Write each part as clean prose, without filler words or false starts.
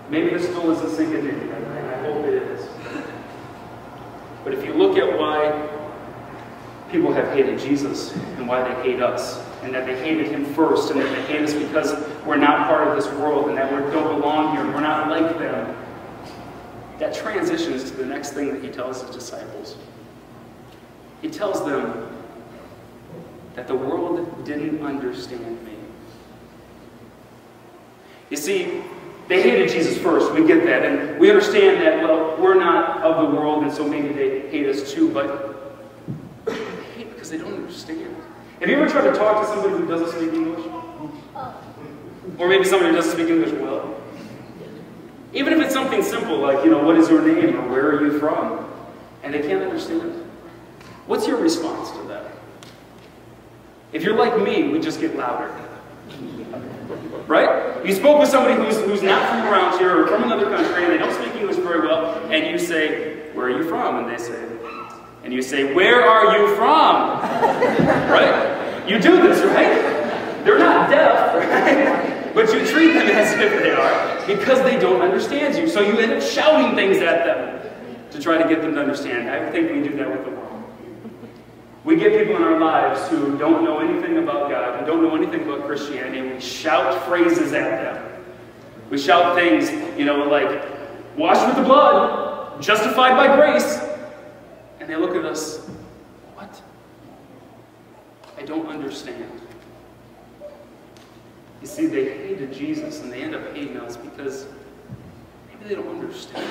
Maybe this still isn't sinking in. I hope it is. But if you look at why people have hated Jesus and why they hate us, and that they hated him first, and that they hate us because we're not part of this world, and that we don't belong here, and we're not like them, that transitions to the next thing that he tells his disciples. He tells them that the world didn't understand me. You see, they hated Jesus first, we get that, and we understand that, well, we're not of the world, and so maybe they hate us too, but they hate because they don't understand. Have you ever tried to talk to somebody who doesn't speak English? Or maybe somebody who doesn't speak English well? Even if it's something simple like, what is your name, or where are you from? And they can't understand. What's your response to that? If you're like me, we just get louder. Right? You spoke with somebody who's not from around here or from another country and they don't speak English very well, and you say, where are you from? And they say, and you say, where are you from? Right? You do this, right? They're not deaf, right? But you treat them as if they are because they don't understand you. So you end up shouting things at them to try to get them to understand. I think we do that with the world. We get people in our lives who don't know anything about God, who don't know anything about Christianity, and we shout phrases at them. We shout things, like, washed with the blood, justified by grace. And they look at us, what? I don't understand. You see, they hated Jesus, and they end up hating us because maybe they don't understand.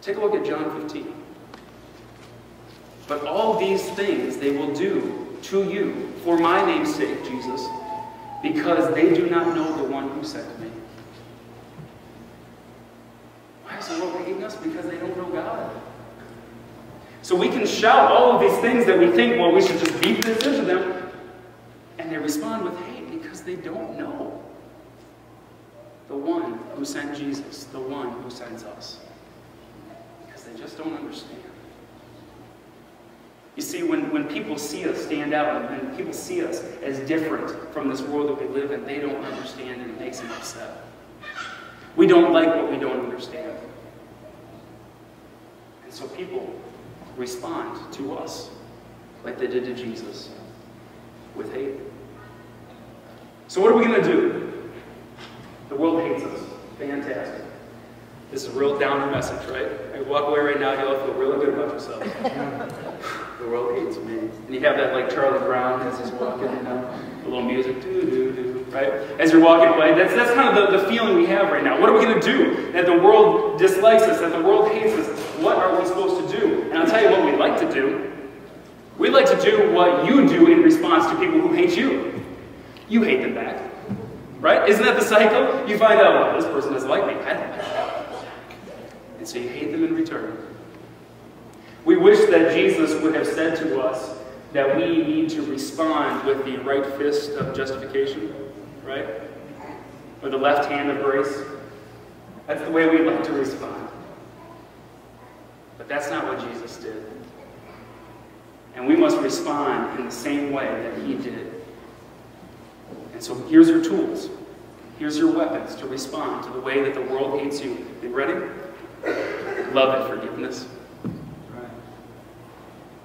Take a look at John 15. But all these things they will do to you for my name's sake, Jesus, because they do not know the one who sent me. Why is the world hating us? Because they don't know God. So we can shout all of these things that we think, well, we should just beat this into them, and they respond with hate because they don't know the one who sent Jesus, the one who sends us. Because they just don't understand. You see, when people see us stand out, and when people see us as different from this world that we live in, they don't understand and it makes them upset. We don't like what we don't understand. And so people respond to us like they did to Jesus, with hate. So what are we going to do? The world hates us. Fantastic. This is a real downer message, right? I walk away right now, you'll feel really good about yourself. The world hates me. And you have that like Charlie Brown as he's walking, a little music, doo-doo-doo, right? As you're walking away, that's kind of the feeling we have right now. What are we going to do? That the world dislikes us, that the world hates us. What are we supposed to do? And I'll tell you what we'd like to do. We'd like to do what you do in response to people who hate you. You hate them back. Right? Isn't that the cycle? You find out, well, this person doesn't like me. I don't like them. And so you hate them in return. We wish that Jesus would have said to us that we need to respond with the right fist of justification, right? Or the left hand of grace. That's the way we'd like to respond. But that's not what Jesus did. And we must respond in the same way that he did. And so here's your tools. Here's your weapons to respond to the way that the world hates you. You ready? Love and forgiveness.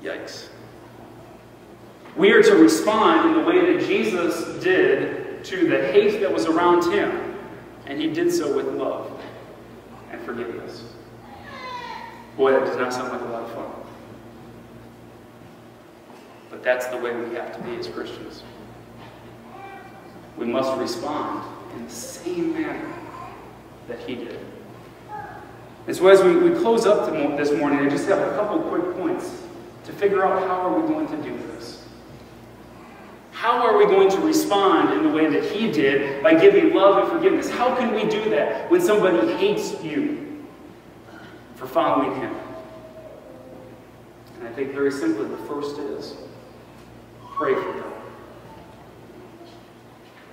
Yikes. We are to respond in the way that Jesus did to the hate that was around him. And he did so with love and forgiveness. Boy, that does not sound like a lot of fun. But that's the way we have to be as Christians. We must respond in the same manner that he did. And so as we close up this morning, I just have a couple quick points to figure out how are we going to do this. How are we going to respond in the way that he did by giving love and forgiveness? How can we do that when somebody hates you for following him? And I think very simply the first is pray for them.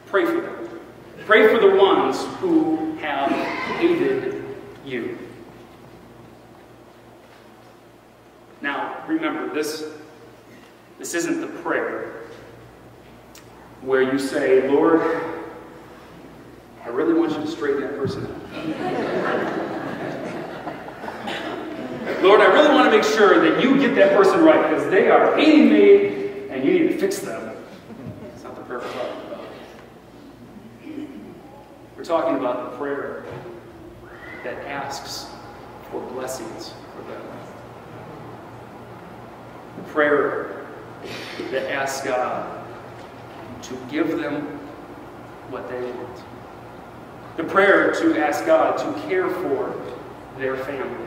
Pray for them. Pray for the ones who have hated you. Now, remember, this isn't the prayer where you say, Lord, I really to straighten that person out. Lord, I really want to make sure that you get that person right, because they are hating me, and you need to fix them. It's not the prayer we're talking about. We're talking about the prayer that asks for blessings for them. The prayer that asks God to give them what they want. The prayer to ask God to care for their family,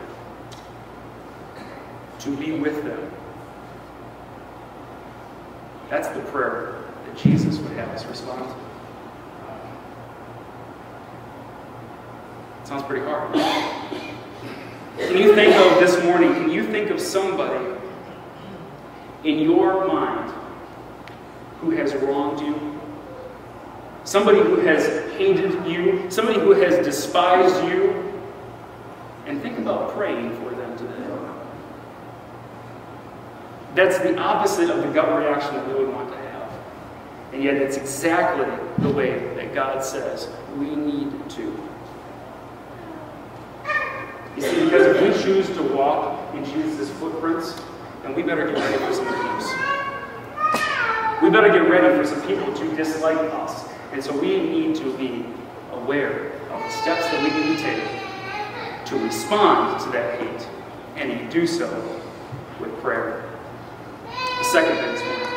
to be with them. That's the prayer that Jesus would have us respond to. It sounds pretty hard. Can you think of this morning, can you think of somebody in your mind who has wronged you? Somebody who has hated you? Somebody who has despised you? And think about praying for them today. That's the opposite of the gut reaction that we would want to have. And yet it's exactly the way that God says we need to. You see, because if we choose to walk in Jesus' footprints, then we better get ready for some abuse. We better get ready for some people to dislike us. And so we need to be aware of the steps that we can take to respond to that hate, and you do so with prayer. The second thing this morning,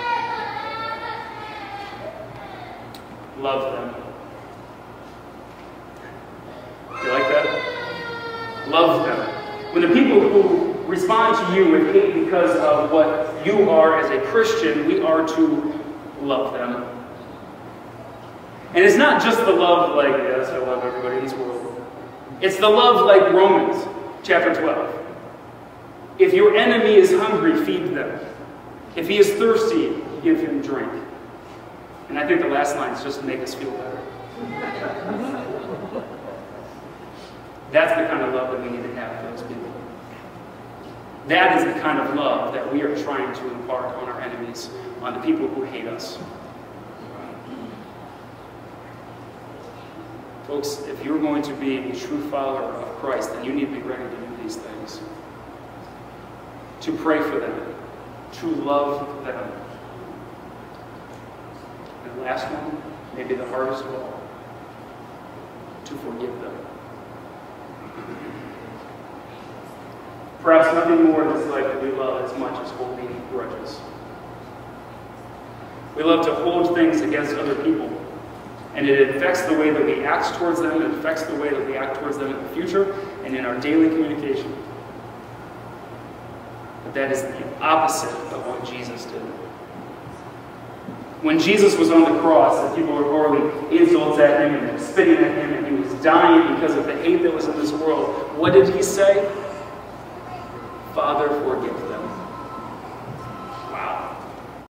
love them. You like that? Love them. When the people who respond to you with hate because of what you are as a Christian, we are to love them. And it's not just the love like, yes, I love everybody in this world. It's the love like Romans chapter 12. If your enemy is hungry, feed them. If he is thirsty, give him drink. And I think the last line is just to make us feel better. That's the kind of love that we need to have for those people. That is the kind of love that we are trying to impart on our enemies, on the people who hate us. Folks, if you're going to be a true follower of Christ, then you need to be ready to do these things. To pray for them. To love them. And the last one, maybe the hardest of all, to forgive them. Perhaps nothing more in this life that we love as much as holding grudges. We love to hold things against other people, and it affects the way that we act towards them, it affects the way that we act towards them in the future, and in our daily communication. But that is the opposite of what Jesus did. When Jesus was on the cross and people were hurling insults at him and spitting at him and he was dying because of the hate that was in this world, what did he say? Father, forgive them.